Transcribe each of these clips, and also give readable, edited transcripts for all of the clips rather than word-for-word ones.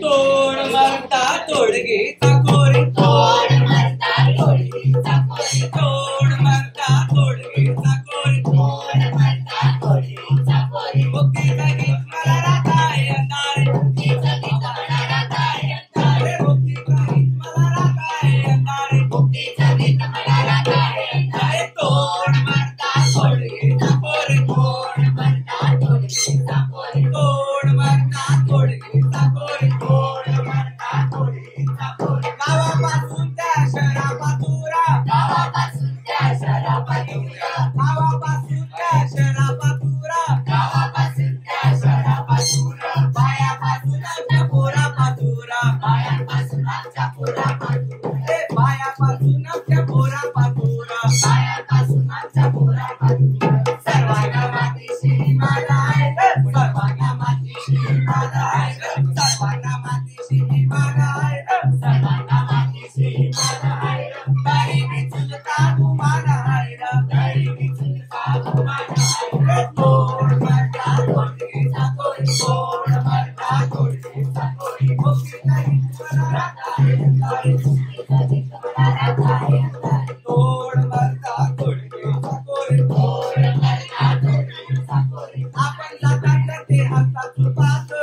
तोड मरता तोडगे चाकोरी तोड मरता तोडगे चाकोरी तोड मरता तोडगे चाकोरी तोड मरता तोडगे चाकोरी मुक्तीचा गीत मला राखाय अंधारे मुक्तीचा गीत मला राखाय अंधारे मुक्तीचा गीत मला राखाय अंधारे मुक्तीचा गीत मला राखाय अंधारे तोड मरता तोडगे चाकोरी तोड मरता तोडगे चाकोरी तोड मरता तोडगे चाकोरी तोड मरता तोडगे चाकोरी गावापासून त्या शहरापातुरा गावापासून त्या शहरापातुरा गावापासून त्या शहरापातुरा गावापासून त्या शहरापातुरा बायापासून आमच्या पोरापातुरा बायापासून आमच्या पोरापातुरा बायापासून आमच्या पोरापातुरा बायापासून आमच्या पोरापातुरा सर्वांना मातीशी माझा आहे सर्वांना मातीशी माझा आहे सर्वांना मातीशी माझा आहे सर्वांना मातीशी माझा आहे काही विचलता तू माझा आहे काही विचलता तू माझा आहे तोड मरता तोडगे चाकोरी तोड मरता तोडगे चाकोरी मुक्तीचा गीत मला राखाय अंधारे मुक्तीचा गीत मला राखाय अंधारे तोड मरता तोडगे चाकोरी तोड मरता तोडगे चाकोरी आपण जातात ते हसतात चुपात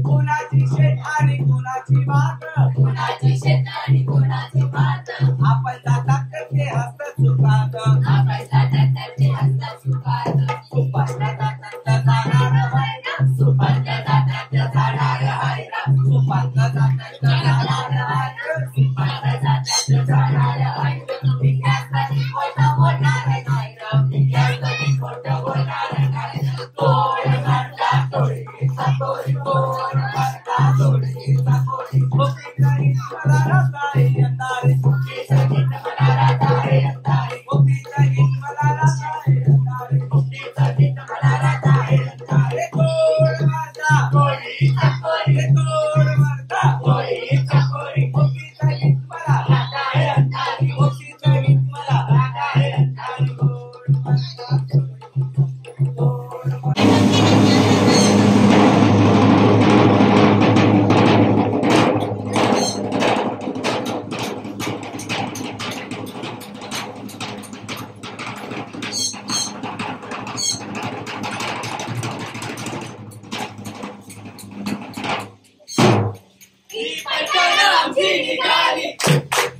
कोणाची शेत आणि कोणाची बात कोणाची शेत आणि कोणाची बात आपण जातात ते हसतात चुपात आपण जातात ते हसतात चुपात सुपातल्या जातात जाणार आहे ना सुपातल्या जातात जाणार आहे ना सुपातल्या जातात जाणार आहे सुपातल्या जातात जाणार आहे विकास कधी खोटं बोलणार नाही विकास कधी खोटं बोलणार नाही तोड मरता तोडगे चाकोरी तोड मरता तोडगे चाकोरी मुक्तीचा गीत मला राखाय अंधारे मुक्तीचा गीत मला राखाय अंधारे मुक्तीचा गीत मला राखाय अंधारे मुक्तीचा गीत मला राखाय अंधारे तोड मरता तोडगे चाकोरी तोड मरता तोडगे चाकोरी मुक्तीचा गीत मला राखाय अंधारे मुक्तीचा गीत मला राखाय अंधारे तोड मरता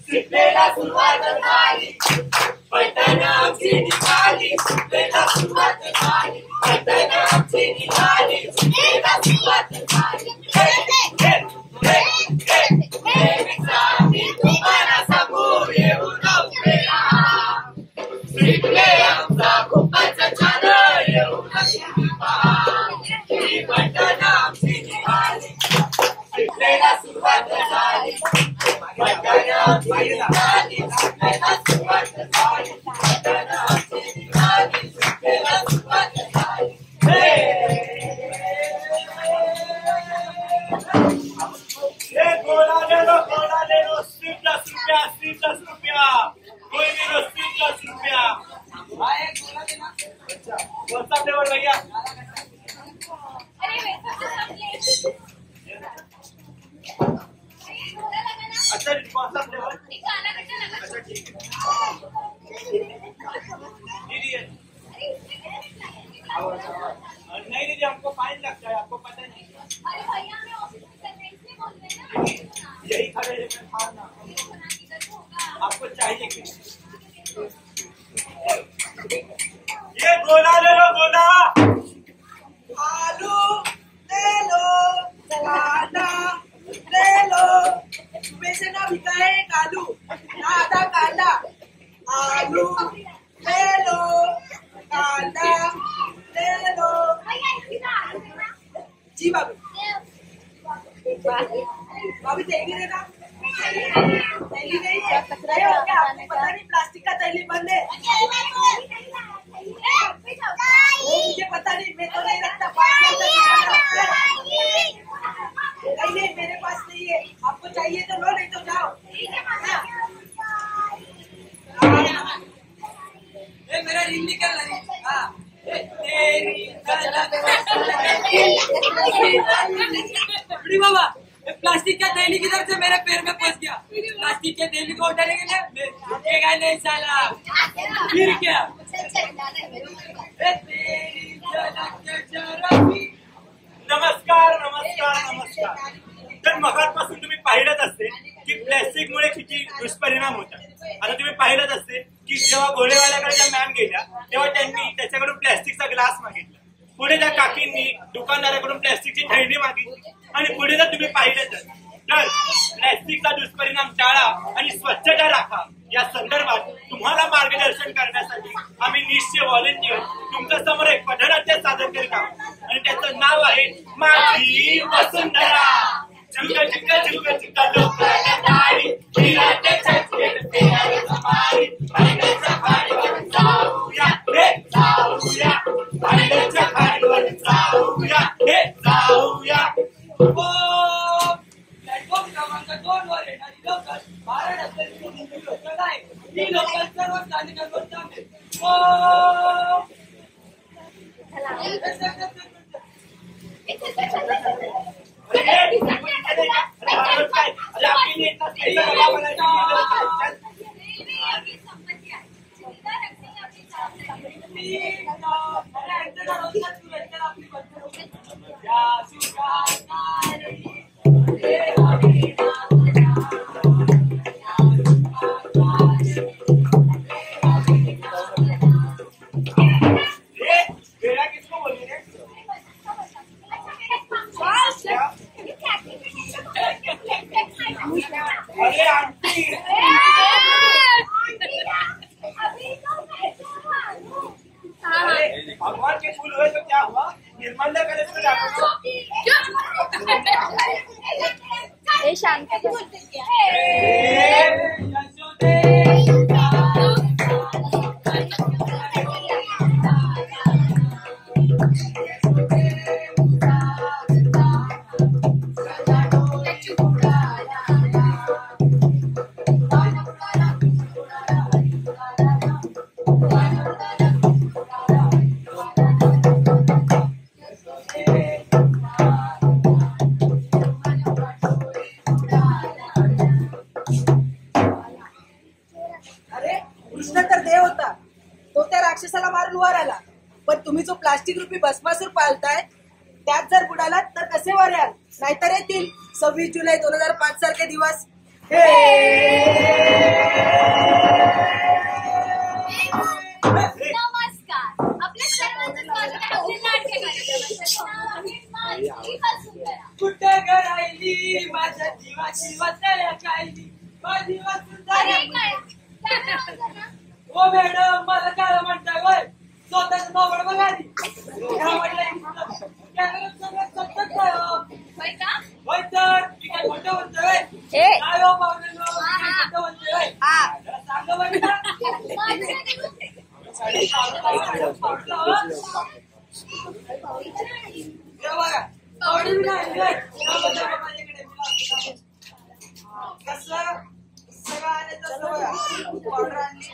शिकलेला सुरुवात झाली पैठण आमची निघाली शिकलेला सुरुवात झाली पैठण आमची निघाली शिकलेला सुरुवात झाली तुम्हाला सांगू येऊ नव्हते शिकले आमचा खूपच छान येऊ नक्की पैठण आमची निघाली शिकलेला सुरुवात झाली पैठण आमची निघाली शिकलेला सुरुवात झाली पैठण आमची निघाली शिकलेला सुरुवात झाली गोला ले लो 10 रुपया कोई भी लो 10 रुपया कौन सा फ्लेवर भैया अच्छा कौन सा फ्लेवर अच्छा ठीक है दीदी नहीं दीदी हमको फाइन लगता है आपको पता नहीं अरे भैया मैं ऑफिस में करने इसलिए बोल रहे हैं ना यही खड़े खाओ ना आपको चाहिए कि ये गोला ले लो गोला आलू ले लो कांदा ले लो वैसे ना बिकाए आलू आधा कांदा आलू ले लो कांदा ले लो जी बाबू भाभी देगी देना थैली नहीं है कचरा हो गया आपको पता नहीं प्लास्टिक का थैली बंद है मुझे पता नहीं मैं तो नहीं रखता नहीं मेरे पास नहीं है आपको चाहिए तो लो नहीं तो जाओ मेरा रिंग निकल रही बाबा प्लास्टिक का थैली किधर से मेरे पैर में फंस गया। प्लास्टिक के थैली को उठाने के लिए उठेगा नहीं साला। फिर क्या नमस्कार नमस्कार नमस्कार। तर मगापासून तुम्ही पाहिलंच असते की प्लॅस्टिकमुळे किती दुष्परिणाम होतात। आता तुम्ही पाहिलंच असते की जेव्हा घोडेवाल्याकडे त्या मॅम गेल्या तेव्हा त्यांनी त्याच्याकडून प्लॅस्टिकचा ग्लास मागितला, पुढे त्या काकींनी दुकानदाराकडून प्लॅस्टिकची थैली मागितली आणि पुढे जर तुम्ही पाहिलंच तर प्लॅस्टिकचा दुष्परिणाम टाळा आणि स्वच्छता राखा या संदर्भात तुम्हाला मार्गदर्शन करण्यासाठी आम्ही निश्चय व्हॉलेंटियर तुमच्या समोर एक पथनाट्य सादर करीत आहोत आणि त्याचं नाव आहे माझी वसुंधरा। झुका झुका झुका झुका लोकांना दारी फिराटे चटकेट फिराटे समारी भांड्याच्या खाडीवर जाऊया हे जाऊया भांड्याच्या खाडीवर जाऊया हे जाऊया। प्लॅटफॉर्म क्रमांक 2 वर येणारी लोकल भारत असलेली लोकल आहे। ही लोकल सर्व स्थानिकांवर थांबेल। भगवान के फूल हुए तो क्या हुआ, निर्मला का शांत राक्षसाला मारून वर आला, पण तुम्ही जो प्लास्टिक रूपी भस्मासूर पाळताय त्यात जर बुडालात तर कसे वर याल? नाहीतर येतील 26 जुलै 2005 सारखे दिवस। नमस्कार, आपल्या सर्वांचं स्वागत आहे आपल्या नाट्य कार्यक्रमात। कुठे घरायली माझ्या जीवाची वसल्या कायली माझी वसुंधरा। ओ मॅडम, मला काय म्हणताय वय स्वतःच नावड बघा नी वय तर मी काय खोटं म्हणतोय काय हो पाहुणे खोटं म्हणतोय सांगा बघा बघा पावडी नाही कसं सगळं आले तसं बघा पावडर आणली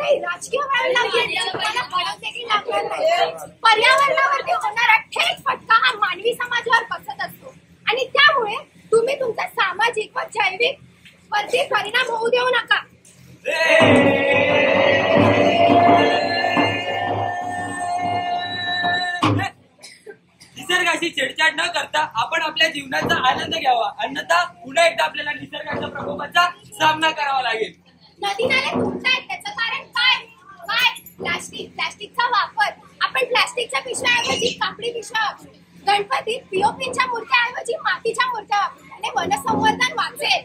काही राजकीय वळण देखील लागणार नाही. पर्यावरणावरती होणारा थेट फटका हा मानवी समाजावर बसत असतो आणि त्यामुळे तुम्ही तुमचा सामाजिक व जैविक वरती परिणाम होऊ देऊ नका. निसर्गाशी छेडछाड न करता आपण आपल्या जीवनाचा आनंद घ्यावा, अन्यथा पुन्हा एकदा आपल्याला निसर्गाच्या प्रकोपाचा सामना करावा लागेल. नदी नाले तुटतायत त्याचं कारण काय? प्लास्टिकचा वापर. आपण प्लास्टिकच्या पिशव्याऐवजी कापडी पिशव्या वापरू. गणपतीत पीओपीच्या मूर्त्याऐवजी मातीच्या मूर्त्या वापरल्याने वनसंवर्धन वाचेल.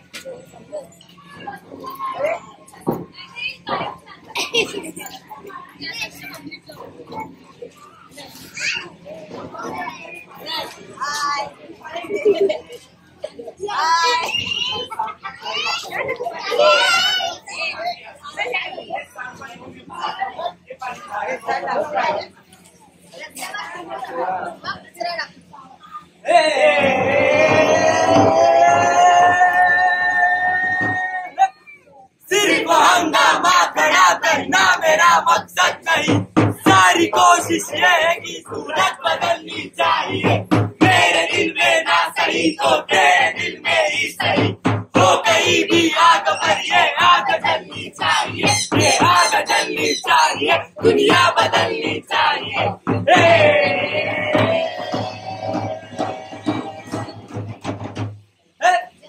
सिर्फ हंगामा खड़ा करना मेरा मकसद नहीं, सारी कोशिश ये है कि सूरत बदलनी चाहिए. मेरे दिल में ना सही तो तेरे दिल में ही सही, हो कहीं भी आग पर ये आग जलनी चाहिए, ये आग जलनी चाहिए, दुनिया बदलनी चाहिए.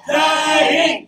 जय हिंद.